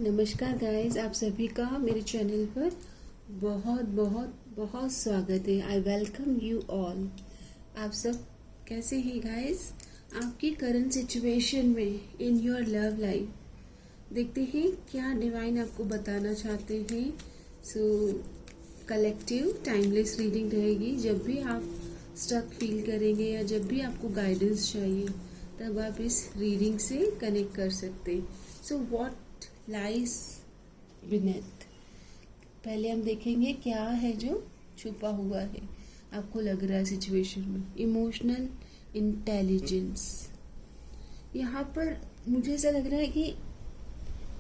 नमस्कार गाइस, आप सभी का मेरे चैनल पर बहुत बहुत बहुत स्वागत है। I welcome you all. आप सब कैसे हैं गाइस? आपकी करंट सिचुएशन में इन योर लव लाइफ देखते हैं क्या डिवाइन आपको बताना चाहते हैं। सो कलेक्टिव टाइमलेस रीडिंग रहेगी। जब भी आप स्टक फील करेंगे या जब भी आपको गाइडेंस चाहिए तब आप इस रीडिंग से कनेक्ट कर सकते हैं। सो व्हाट लाइज बिनेथ, पहले हम देखेंगे क्या है जो छुपा हुआ है आपको लग रहा है सिचुएशन में। इमोशनल इंटेलिजेंस, यहाँ पर मुझे ऐसा लग रहा है कि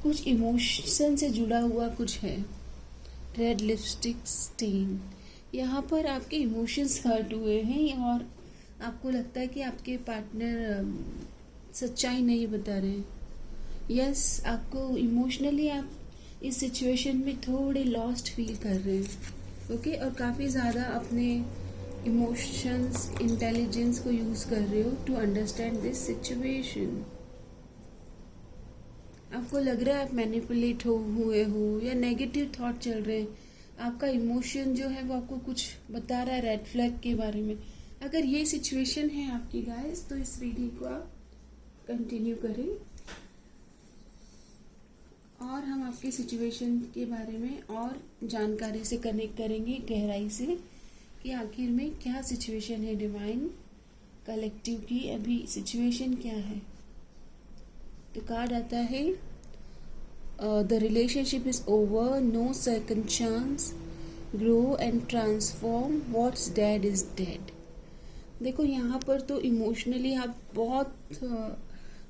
कुछ इमोशन से जुड़ा हुआ कुछ है। रेड लिपस्टिक स्टेन, यहाँ पर आपके इमोशंस हर्ट हुए हैं और आपको लगता है कि आपके पार्टनर सच्चाई नहीं बता रहे। यस, आपको इमोशनली आप इस सिचुएशन में थोड़े लॉस्ट फील कर रहे हैं। ओके, और काफ़ी ज़्यादा अपने इमोशंस इंटेलिजेंस को यूज़ कर रहे हो टू अंडरस्टैंड दिस सिचुएशन। आपको लग रहा है आप मैनिपुलेट हुए हो या नेगेटिव थॉट चल रहे हैं। आपका इमोशन जो है वो आपको कुछ बता रहा है रेड फ्लैग के बारे में। अगर ये सिचुएशन है आपकी गाइस, तो इस रीडिंग को आप कंटिन्यू करें और हम आपकी सिचुएशन के बारे में और जानकारी से कनेक्ट करेंगे गहराई से कि आखिर में क्या सिचुएशन है। डिवाइन कलेक्टिव की अभी सिचुएशन क्या है। तो कार्ड आता है the relationship is over, no second chance, grow and transform, what's dead is dead. देखो यहाँ पर तो इमोशनली आप बहुत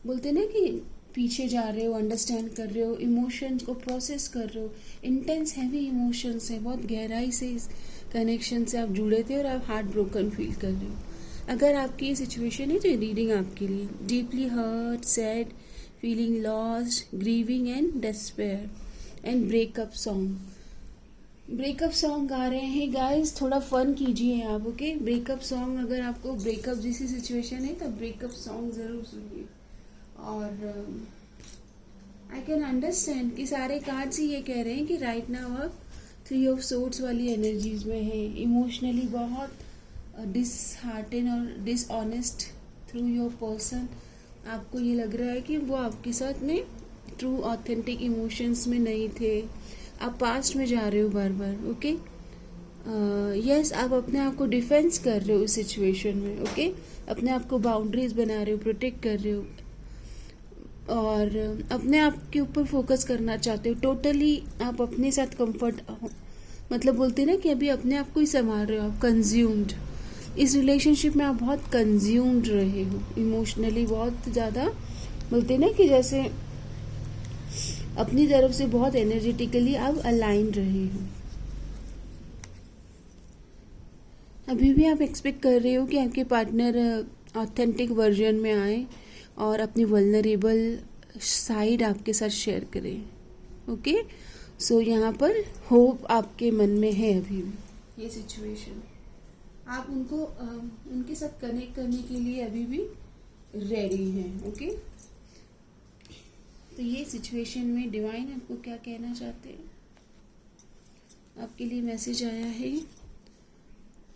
बोलते ना कि पीछे जा रहे हो, अंडरस्टैंड कर रहे हो, इमोशंस को प्रोसेस कर रहे हो। इंटेंस हैवी इमोशंस है, बहुत गहराई से इस कनेक्शन से आप जुड़े थे और आप हार्ट ब्रोकन फील कर रहे हो। अगर आपकी ये सिचुएशन है तो ये रीडिंग आपके लिए। Deeply hurt, sad, feeling lost, grieving and despair and breakup song. Breakup song गा रहे हैं गाइस, थोड़ा फन कीजिए आप। ओके, ब्रेकअप सॉन्ग, अगर आपको ब्रेकअप जैसी सिचुएशन है तो ब्रेकअप सॉन्ग जरूर सुनिए। और आई कैन अंडरस्टैंड कि सारे कार्ड्स ही ये कह रहे हैं कि राइट नाउ आप 3 ऑफ सोर्ड्स वाली एनर्जीज में है। इमोशनली बहुत डिसहार्टेन और डिसऑनेस्ट थ्रू योर पर्सन। आपको ये लग रहा है कि वो आपके साथ में ट्रू ऑथेंटिक इमोशंस में नहीं थे। आप पास्ट में जा रहे हो बार बार। ओके, यस, आप अपने आप को डिफेंस कर रहे हो इस सिचुएशन में। ओके, अपने आप को बाउंड्रीज बना रहे हो, प्रोटेक्ट कर रहे हो और अपने आप के ऊपर फोकस करना चाहते हो। टोटली आप अपने साथ कंफर्ट, मतलब बोलते हैं ना कि अभी अपने आप को ही संभाल रहे हो आप। कंज्यूम्ड, इस रिलेशनशिप में आप बहुत कंज्यूम्ड रहे हो इमोशनली, बहुत ज़्यादा बोलते हैं ना कि जैसे अपनी तरफ से बहुत एनर्जेटिकली आप अलाइन रहे हो। अभी भी आप एक्सपेक्ट कर रहे हो कि आपके पार्टनर ऑथेंटिक वर्जन में आए और अपनी वल्नरेबल साइड आपके साथ शेयर करें। ओके, सो यहाँ पर होप आपके मन में है अभी भी। ये सिचुएशन आप उनको उनके साथ कनेक्ट करने के लिए अभी भी रेडी हैं। ओके, तो ये सिचुएशन में डिवाइन आपको क्या कहना चाहते हैं? आपके लिए मैसेज आया है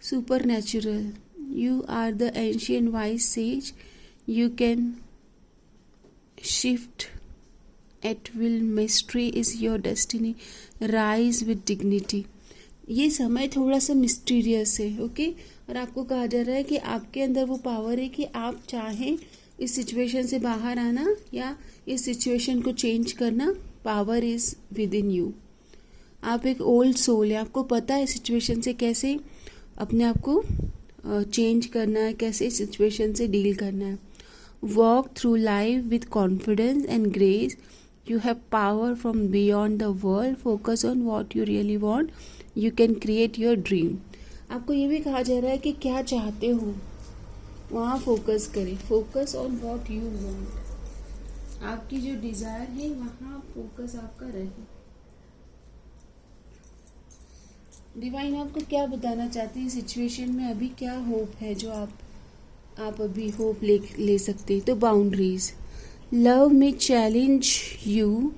supernatural, you are the ancient wise sage, you can shift at will, mystery is your destiny, rise with dignity। ये समय थोड़ा सा मिस्टीरियस है। ओके, और आपको कहा जा रहा है कि आपके अंदर वो पावर है कि आप चाहें इस सिचुएशन से बाहर आना या इस सिचुएशन को चेंज करना। Power is with in you. आप एक ओल्ड सोल है, आपको पता है सिचुएशन से कैसे अपने आप को चेंज करना है, कैसे सिचुएशन से डील करना है। Walk through life with confidence and grace. You have power from beyond the world. Focus on what you really want. You can create your dream. आपको ये भी कहा जा रहा है कि क्या चाहते हो वहाँ फोकस करें। Focus on what you want. आपकी जो डिजायर है वहाँ फोकस आपका रहे। डिवाइन आपको क्या बताना चाहते हैं सिचुएशन में? अभी क्या होप है जो आप अभी होप ले सकते हैं? तो बाउंड्रीज, लव में challenge you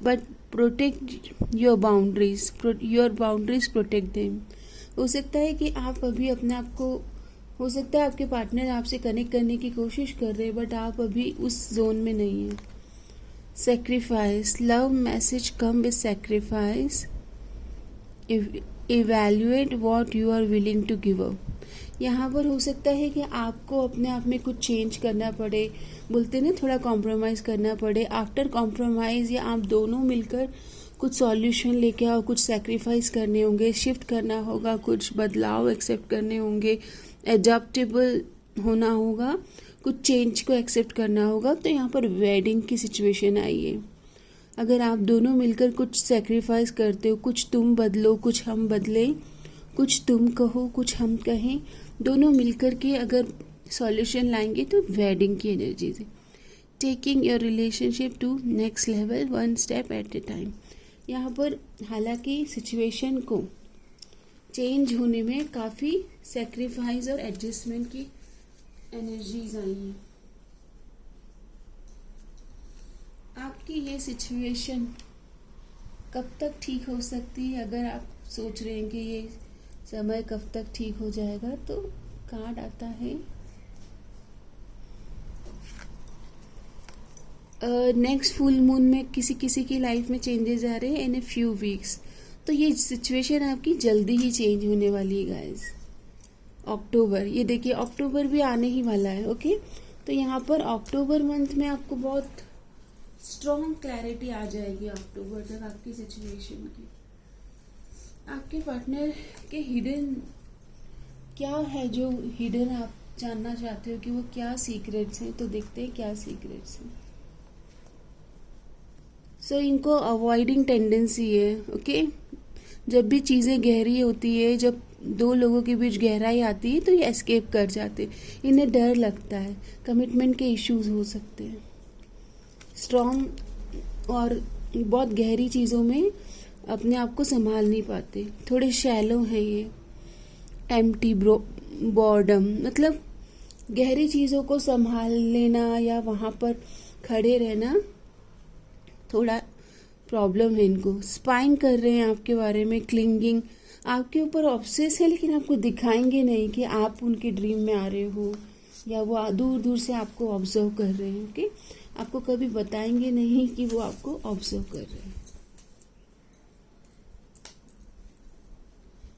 but protect your boundaries, protect them. हो सकता है कि आप अभी अपने आप को, हो सकता है आपके पार्टनर आपसे कनेक्ट करने की कोशिश कर रहे हैं बट आप अभी उस जोन में नहीं हैं। Sacrifice, love message come with sacrifice, evaluate what you are willing to give up. यहाँ पर हो सकता है कि आपको अपने आप में कुछ चेंज करना पड़े, बोलते ना थोड़ा कॉम्प्रोमाइज़ करना पड़े। आफ्टर कॉम्प्रोमाइज़ या आप दोनों मिलकर कुछ सॉल्यूशन लेके आओ, कुछ सेक्रीफाइस करने होंगे, शिफ्ट करना होगा, कुछ बदलाव एक्सेप्ट करने होंगे, एडॉप्टेबल होना होगा, कुछ चेंज को एक्सेप्ट करना होगा। तो यहाँ पर वेडिंग की सिचुएशन आई है। अगर आप दोनों मिलकर कुछ सेक्रीफाइस करते हो, कुछ तुम बदलो कुछ हम बदलें, कुछ तुम कहो कुछ हम कहें, दोनों मिलकर के अगर सॉल्यूशन लाएंगे तो वेडिंग की एनर्जी से taking your relationship to next level, one step at a time. यहाँ पर हालांकि सिचुएशन को चेंज होने में काफ़ी सेक्रीफाइस और एडजस्टमेंट की एनर्जीज आई हैं। आपकी ये सिचुएशन कब तक ठीक हो सकती है? अगर आप सोच रहे हैं कि ये समय कब तक ठीक हो जाएगा, तो कार्ड आता है नेक्स्ट फुल मून में किसी किसी की लाइफ में चेंजेस आ रहे हैं इन ए फ्यू वीक्स। तो ये सिचुएशन आपकी जल्दी ही चेंज होने वाली है गाइस। अक्टूबर, ये देखिए अक्टूबर भी आने ही वाला है। ओके, तो यहाँ पर अक्टूबर मंथ में आपको बहुत स्ट्रॉन्ग क्लैरिटी आ जाएगी अक्टूबर तक आपकी सिचुएशन की। आपके पार्टनर के हिडन क्या है, जो हिडन आप जानना चाहते हो कि वो क्या सीक्रेट्स हैं, तो देखते हैं क्या सीक्रेट्स हैं। सो इनको अवॉइडिंग टेंडेंसी है। ओके, जब भी चीज़ें गहरी होती है, जब दो लोगों के बीच गहराई आती है तो ये एस्केप कर जाते, इन्हें डर लगता है, कमिटमेंट के इश्यूज हो सकते हैं, स्ट्रॉन्ग और बहुत गहरी चीज़ों में अपने आप को संभाल नहीं पाते, थोड़े शैलो हैं ये। एम्प्टी बॉर्डम मतलब गहरी चीज़ों को संभाल लेना या वहाँ पर खड़े रहना थोड़ा प्रॉब्लम है इनको। स्पाइंग कर रहे हैं आपके बारे में, क्लिंगिंग, आपके ऊपर ऑब्सेस है, लेकिन आपको दिखाएंगे नहीं कि आप उनके ड्रीम में आ रहे हो या वो दूर दूर से आपको ऑब्जर्व कर रहे हैं। ओके, आपको कभी बताएंगे नहीं कि वो आपको ऑब्जर्व कर रहे हैं।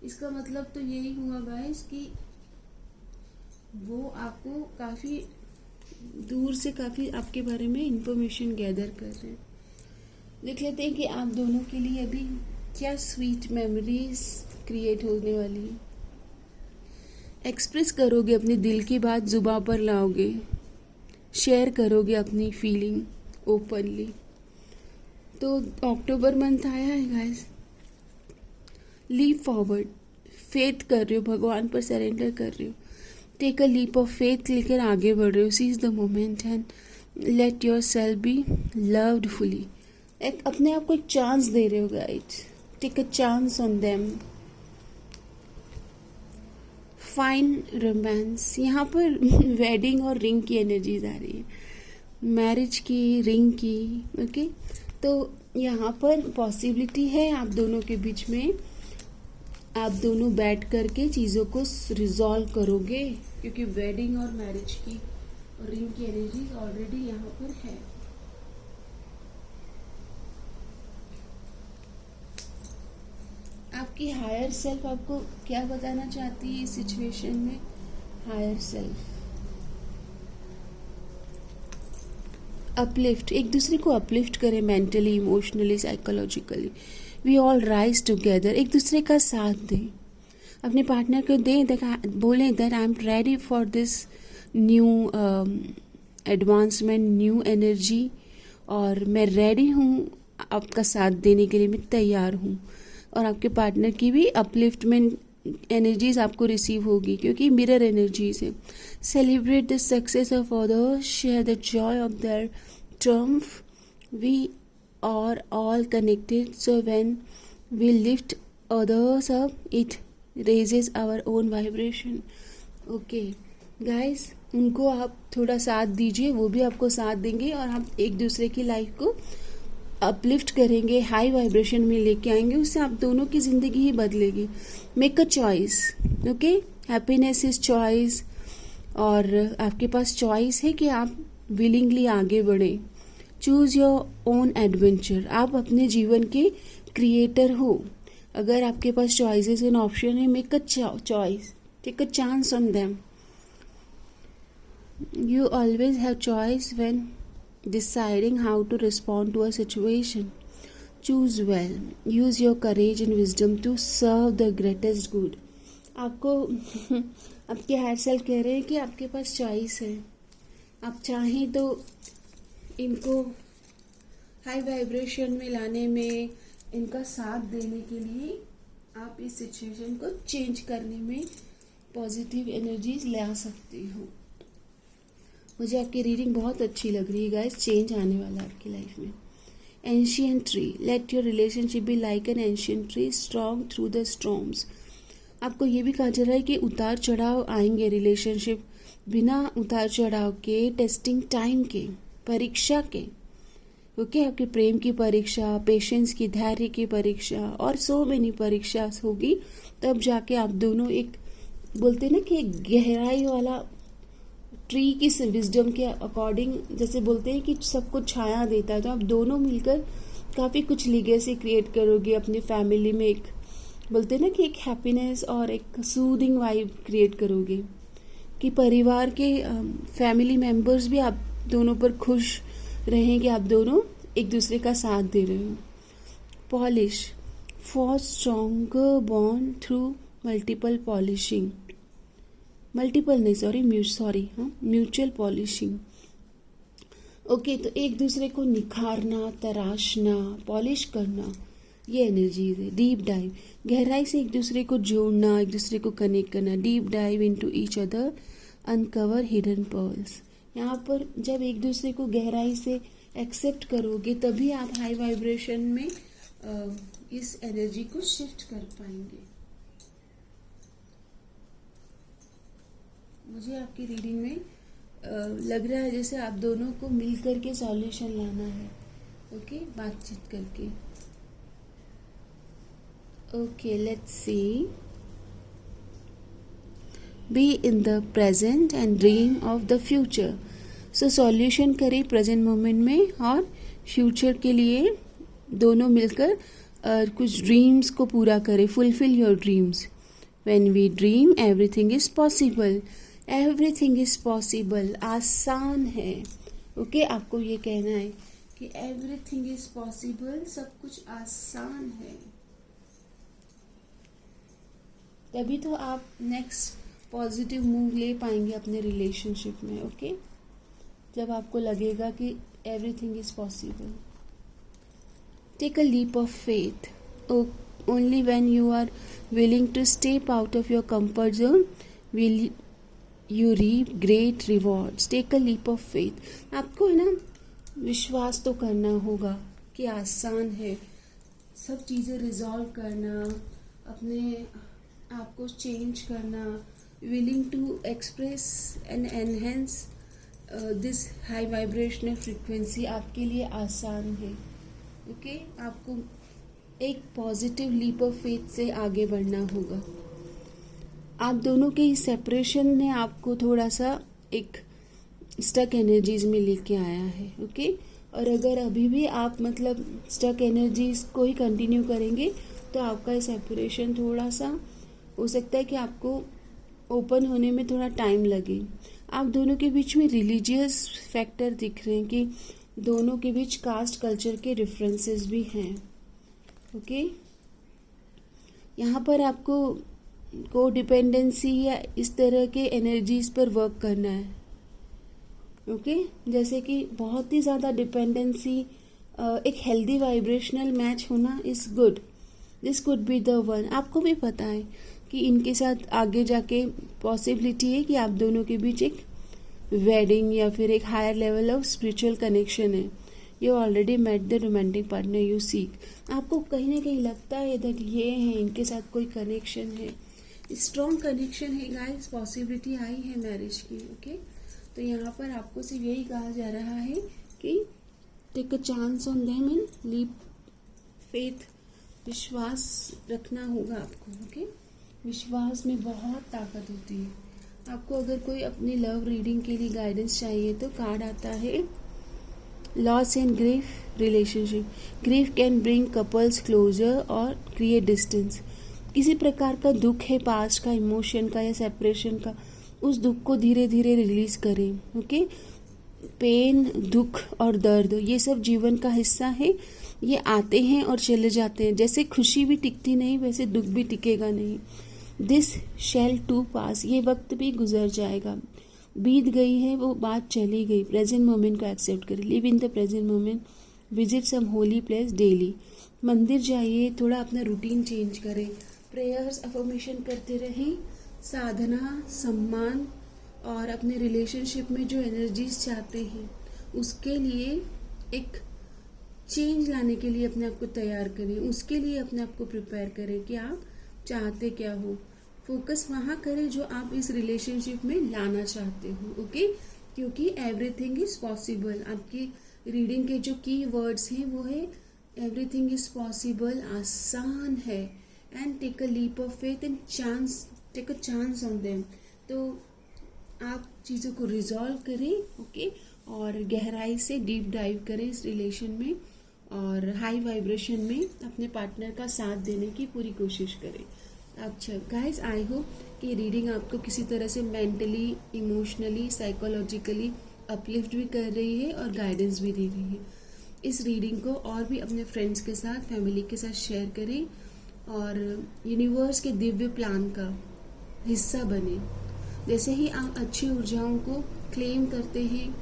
इसका मतलब तो यही हुआ गाइस कि वो आपको काफ़ी दूर से काफ़ी आपके बारे में इंफॉर्मेशन गैदर कर रहे हैं। देख लेते हैं कि आप दोनों के लिए अभी क्या स्वीट मेमोरीज क्रिएट होने वाली है। एक्सप्रेस करोगे अपने दिल की बात, जुबां पर लाओगे, शेयर करोगे अपनी फीलिंग ओपनली। तो अक्टूबर मंथ आया है गाइस, लीप फॉरवर्ड, फेथ कर रहे हो, भगवान पर सरेंडर कर रहे हो, take a leap of faith लेकर आगे बढ़ रहे हो। Seize the moment and let yourself be loved fully. एक अपने आप को एक चांस दे रहे हो guys, take a chance on them. Fine romance, यहाँ पर वेडिंग और रिंग की एनर्जीज आ रही है, मैरिज की, रिंग की। ओके, तो यहाँ पर पॉसिबिलिटी है आप दोनों के बीच में, आप दोनों बैठ करके चीज़ों को रिजॉल्व करोगे, क्योंकि वेडिंग और मैरिज की और रिंग की एनर्जी ऑलरेडी यहाँ पर है। आपकी हायर सेल्फ आपको क्या बताना चाहती है इस सिचुएशन में? हायर सेल्फ अपलिफ्ट, एक दूसरे को अपलिफ्ट करें mentally, emotionally, psychologically. We all rise together, एक दूसरे का साथ दें, अपने पार्टनर को दें, बोलें that I am ready for this new advancement, new energy, और मैं रेडी हूँ आपका साथ देने के लिए, मैं तैयार हूँ। और आपके पार्टनर की भी अपलिफ्टमेंट एनर्जीज आपको रिसीव होगी, क्योंकि मिरर एनर्जीज है। Celebrate the success of others, share the joy of their triumph, we are all connected, so when we lift others up, it raises our own vibration. Okay guys, उनको आप थोड़ा साथ दीजिए, वो भी आपको साथ देंगे और आप एक दूसरे की लाइफ को अपलिफ्ट करेंगे, हाई वाइब्रेशन में लेके आएंगे, उससे आप दोनों की ज़िंदगी ही बदलेगी. Make a choice. Okay, happiness is choice. और आपके पास चॉइस है कि आप विलिंगली आगे बढ़ें. Choose your own adventure. आप अपने जीवन के क्रिएटर हो. अगर आपके पास चॉइसेस एंड ऑप्शन है, make a choice, take a chance on them. You always have choice when deciding how to respond to a situation. Choose well. Use your courage and wisdom to serve the greatest good. आपको आपके higher self कह रहे हैं कि आपके पास choice है. आप चाहें तो इनको हाई वाइब्रेशन में लाने में, इनका साथ देने के लिए आप इस सिचुएशन को चेंज करने में पॉजिटिव एनर्जीज ला सकती हो. मुझे आपकी रीडिंग बहुत अच्छी लग रही है गाइस. चेंज आने वाला है आपकी लाइफ में. Ancient tree. Let your relationship be like an ancient tree strong through the storms. आपको ये भी कहा जा रहा है कि उतार चढ़ाव आएंगे रिलेशनशिप, बिना उतार चढ़ाव के, टेस्टिंग टाइम के, परीक्षा के. ओके, आपके प्रेम की परीक्षा, पेशेंस की, धैर्य की परीक्षा और सो मेनी परीक्षा होगी. तब जाके आप दोनों एक, बोलते ना कि एक गहराई वाला ट्री की विजडम के अकॉर्डिंग, जैसे बोलते हैं कि सब कुछ छाया देता है, तो आप दोनों मिलकर काफ़ी कुछ लीगेसी क्रिएट करोगे अपनी फैमिली में. एक बोलते हैं ना कि एक हैप्पीनेस और एक सूदिंग वाइब क्रिएट करोगे कि परिवार के फैमिली मेंबर्स भी आप दोनों पर खुश रहें कि आप दोनों एक दूसरे का साथ दे रहे हो. Polish. For stronger bond through multiple polishing. Multiple नहीं, म्यूचुअल पॉलिशिंग. ओके, तो एक दूसरे को निखारना, तराशना, पॉलिश करना, ये एनर्जी है. Deep dive. गहराई से एक दूसरे को जोड़ना, एक दूसरे को कनेक्ट करना. Deep dive into each other, uncover hidden pearls. यहाँ पर जब एक दूसरे को गहराई से एक्सेप्ट करोगे, तभी आप हाई वाइब्रेशन में इस एनर्जी को शिफ्ट कर पाएंगे. मुझे आपकी रीडिंग में लग रहा है जैसे आप दोनों को मिल करके सॉल्यूशन लाना है. ओके, बातचीत करके. Okay, let's see. Be in the present and dream of the future. So solution करें प्रेजेंट मोमेंट में और फ्यूचर के लिए दोनों मिलकर कुछ ड्रीम्स को पूरा करें. Fulfil your dreams. When we dream everything is possible. Everything is possible. आसान है. ओके, आपको ये कहना है कि एवरीथिंग इज पॉसिबल, सब कुछ आसान है. तभी तो आप नेक्स्ट पॉजिटिव मूव ले पाएंगे अपने रिलेशनशिप में. ओके, जब आपको लगेगा कि everything is possible. Take a leap of faith. Only when you are willing to step out of your comfort zone will you reap great rewards. Take a leap of faith. आपको है ना विश्वास तो करना होगा कि आसान है सब चीज़ें रिजॉल्व करना, अपने आप को चेंज करना, willing to express and enhance this high vibrational frequency आपके लिए आसान है. ओके, आपको एक पॉजिटिव लीप ऑफ फेथ से आगे बढ़ना होगा. आप दोनों के इस सेपरेशन ने आपको थोड़ा सा एक स्टक एनर्जीज में लेके आया है. ओके, और अगर अभी भी आप मतलब स्टक एनर्जीज को ही कंटिन्यू करेंगे तो आपका सेपरेशन थोड़ा सा हो सकता है कि आपको ओपन होने में थोड़ा टाइम लगे. आप दोनों के बीच में रिलीजियस फैक्टर दिख रहे हैं कि दोनों के बीच कास्ट कल्चर के डिफरेंसेस भी हैं. ओके, यहाँ पर आपको को डिपेंडेंसी या इस तरह के एनर्जीज पर वर्क करना है. ओके, जैसे कि बहुत ही ज़्यादा डिपेंडेंसी, एक हेल्दी वाइब्रेशनल मैच होना is good. This could be the one. आपको भी पता है कि इनके साथ आगे जाके पॉसिबिलिटी है कि आप दोनों के बीच एक वेडिंग या फिर एक higher level of spiritual connection है. You already met the romantic partner you seek. आपको कहीं ना कहीं लगता है दैट ये है, इनके साथ कोई कनेक्शन है, स्ट्रॉन्ग कनेक्शन है गाइस, पॉसिबिलिटी आई है मैरिज की. ओके, तो यहाँ पर आपको सिर्फ यही कहा जा रहा है कि take a chance on them and leave faith, विश्वास रखना होगा आपको। ओके, विश्वास में बहुत ताकत होती है। आपको अगर कोई अपनी लव रीडिंग के लिए गाइडेंस चाहिए तो कार्ड आता है loss and grief relationship. Grief can bring couples closer और क्रिएट डिस्टेंस। किसी प्रकार का दुख है, पास्ट का, इमोशन का या सेपरेशन का, उस दुख को धीरे धीरे रिलीज करें। ओके, पेन, दुख और दर्द ये सब जीवन का हिस्सा है। ये आते हैं और चले जाते हैं। जैसे खुशी भी टिकती नहीं वैसे दुख भी टिकेगा नहीं। दिस शैल टू पास, ये वक्त भी गुजर जाएगा। बीत गई है वो बात, चली गई। प्रेजेंट मोमेंट को एक्सेप्ट करें। Live in the present moment. Visit some holy place daily. मंदिर जाइए, थोड़ा अपना रूटीन चेंज करें। प्रेयर्स, अफर्मेशन करते रहें। साधना, सम्मान और अपने रिलेशनशिप में जो एनर्जीज चाहते हैं उसके लिए एक चेंज लाने के लिए अपने आप को तैयार करें। उसके लिए अपने आप को प्रिपेयर करें कि आप चाहते क्या हो। फोकस वहाँ करें जो आप इस रिलेशनशिप में लाना चाहते हो। ओके, क्योंकि एवरीथिंग इज पॉसिबल। आपकी रीडिंग के जो की वर्ड्स हैं वो है एवरीथिंग इज पॉसिबल, आसान है। And take a leap of faith and chance, take a chance on them. तो आप चीज़ों को रिजॉल्व करें। ओके, और गहराई से डीप डाइव करें इस रिलेशन में और हाई वाइब्रेशन में अपने पार्टनर का साथ देने की पूरी कोशिश करें। अच्छा गाइस, आई होप कि रीडिंग आपको किसी तरह से मेंटली, इमोशनली, साइकोलॉजिकली अपलिफ्ट भी कर रही है और गाइडेंस भी दे रही है। इस रीडिंग को और भी अपने फ्रेंड्स के साथ, फैमिली के साथ शेयर करें और यूनिवर्स के दिव्य प्लान का हिस्सा बने। जैसे ही आप अच्छी ऊर्जाओं को क्लेम करते हैं,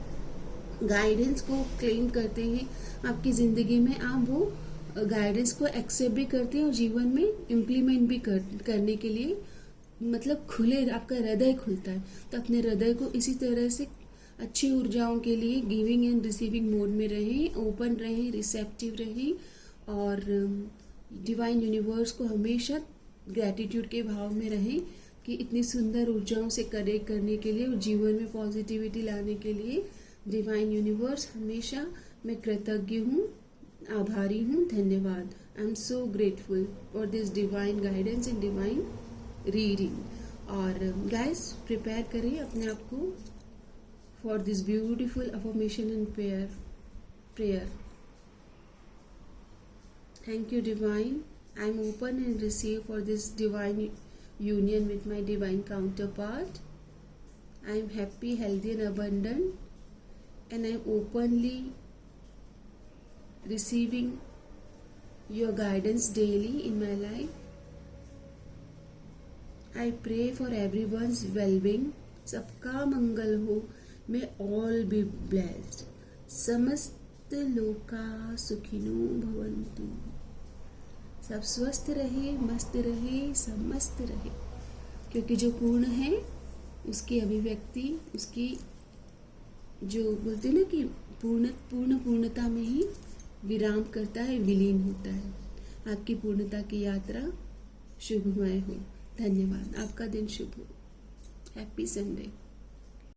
गाइडेंस को क्लेम करते हैं आपकी ज़िंदगी में, आप वो गाइडेंस को एक्सेप्ट भी करते हैं और जीवन में इम्प्लीमेंट भी करने के लिए मतलब खुले, आपका हृदय खुलता है। तो अपने हृदय को इसी तरह से अच्छी ऊर्जाओं के लिए गिविंग एंड रिसीविंग मोड में रहें, ओपन रहें, रिसेप्टिव रहें और डिवाइन यूनिवर्स को हमेशा ग्रैटिट्यूड के भाव में रहें कि इतनी सुंदर ऊर्जाओं से कनेक्ट करने के लिए और जीवन में पॉजिटिविटी लाने के लिए डिवाइन यूनिवर्स हमेशा मैं कृतज्ञ हूँ, आभारी हूँ, धन्यवाद। I am so grateful for this divine guidance and divine reading. और गाइस, प्रिपेयर करें अपने आप को for this beautiful affirmation and prayer. Thank you divine. I am open and receive for this divine union with my divine counterpart. I am happy, healthy and abundant, and I am openly receiving your guidance daily in my life. I pray for everyone's well-being. सबका मंगल हो। May all be blessed. समस्त लोका सुखिनो भवन्तु। सब स्वस्थ रहे, मस्त रहे, समस्त रहे, क्योंकि जो पूर्ण है उसकी अभिव्यक्ति, उसकी जो बोलते हैं ना कि पूर्णता में ही विराम करता है, विलीन होता है। आपकी पूर्णता की यात्रा शुभमय हो। धन्यवाद। आपका दिन शुभ हो। Happy Sunday.